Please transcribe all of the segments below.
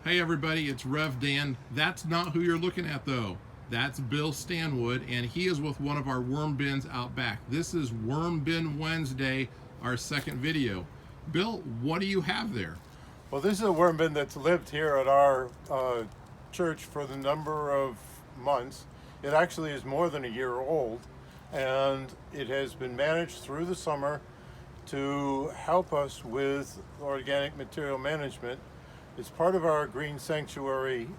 Hey everybody, it's Rev Dan. That's not who you're looking at though. That's Bill Stanwood, and he is with one of our worm bins out back. This is Worm Bin Wednesday, our second video. Bill, what do you have there? Well, this is a worm bin that's lived here at our church for the number of months. It actually is more than a year old, and it has been managed through the summer to help us with organic material management. It's part of our Green Sanctuary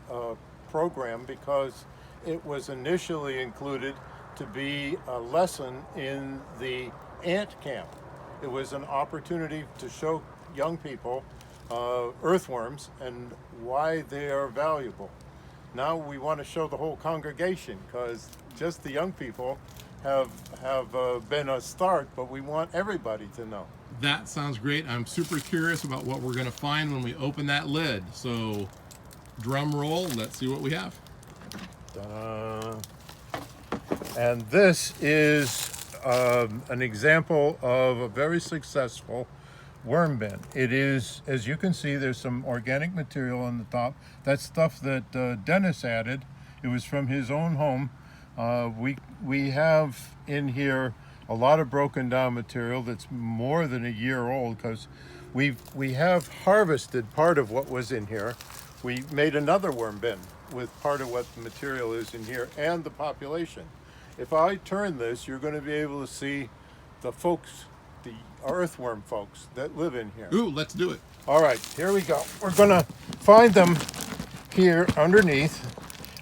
program because it was initially included to be a lesson in the ant camp. It was an opportunity to show young people earthworms and why they are valuable. Now we want to show the whole congregation, because just the young people have been a start, but we want everybody to know. That sounds great. I'm super curious about what we're going to find when we open that lid. So, drum roll, let's see what we have. And this is an example of a very successful worm bin. It is, as you can see, there's some organic material on the top. That's stuff that Dennis added. It was from his own home. We have in here a lot of broken down material that's more than a year old, because we have harvested part of what was in here. We made another worm bin with part of what the material is in here and the population. If I turn this, you're going to be able to see the folks, the earthworm folks that live in here. Ooh, let's do it. All right, here we go. We're going to find them here underneath,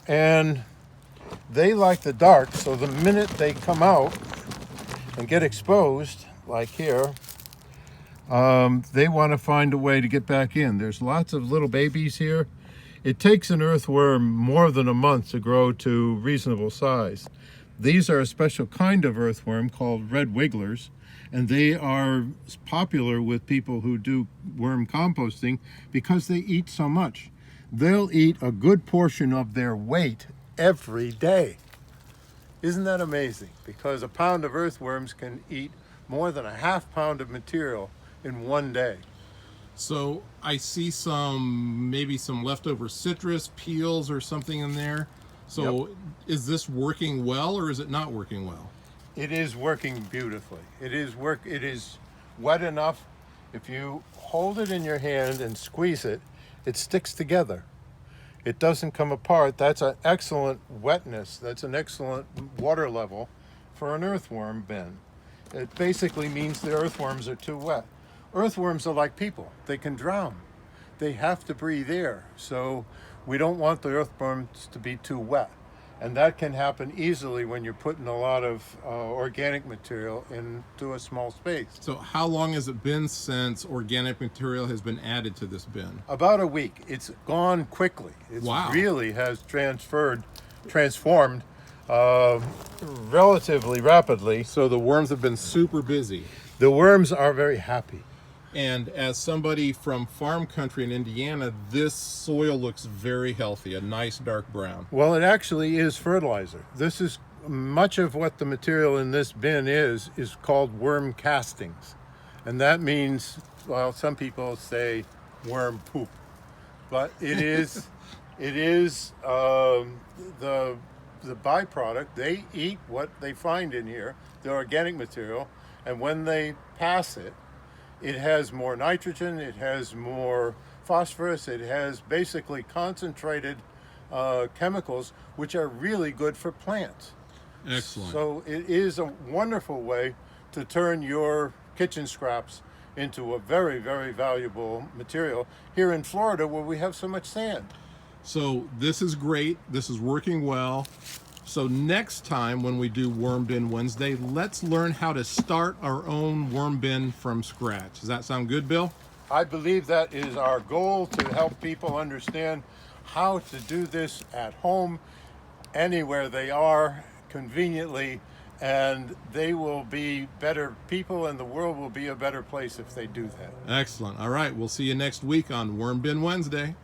and they like the dark, so the minute they come out and get exposed, like here, they want to find a way to get back in. There's lots of little babies here. It takes an earthworm more than a month to grow to reasonable size. These are a special kind of earthworm called red wigglers, and they are popular with people who do worm composting because they eat so much. They'll eat a good portion of their weight every day. Isn't that amazing? Because a pound of earthworms can eat more than a half pound of material in one day. So I see maybe some leftover citrus peels or something in there. So Yep. Is this working well or is it not working well? It is working beautifully. It is wet enough. If you hold it in your hand and squeeze it, it sticks together. It doesn't come apart. That's an excellent wetness. That's an excellent water level for an earthworm bin. It basically means the earthworms are too wet. Earthworms are like people. They can drown. They have to breathe air. So we don't want the earthworms to be too wet. And that can happen easily when you're putting a lot of organic material into a small space. So how long has it been since organic material has been added to this bin? About a week. It's gone quickly. It Wow. really has transformed relatively rapidly. So the worms have been super busy. The worms are very happy. And as somebody from farm country in Indiana, this soil looks very healthy, a nice dark brown. Well, it actually is fertilizer. This is much of what the material in this bin is called worm castings. And that means, well, some people say worm poop, but it is the byproduct. They eat what they find in here, the organic material, and when they pass it, it has more nitrogen, it has more phosphorus, it has basically concentrated chemicals, which are really good for plants. Excellent. So it is a wonderful way to turn your kitchen scraps into a very, very valuable material here in Florida, where we have so much sand. So this is great. This is working well. So next time when we do Worm Bin Wednesday, let's learn how to start our own worm bin from scratch. Does that sound good, Bill? I believe that is our goal, to help people understand how to do this at home, anywhere they are, conveniently, and they will be better people and the world will be a better place if they do that. Excellent. All right. We'll see you next week on Worm Bin Wednesday.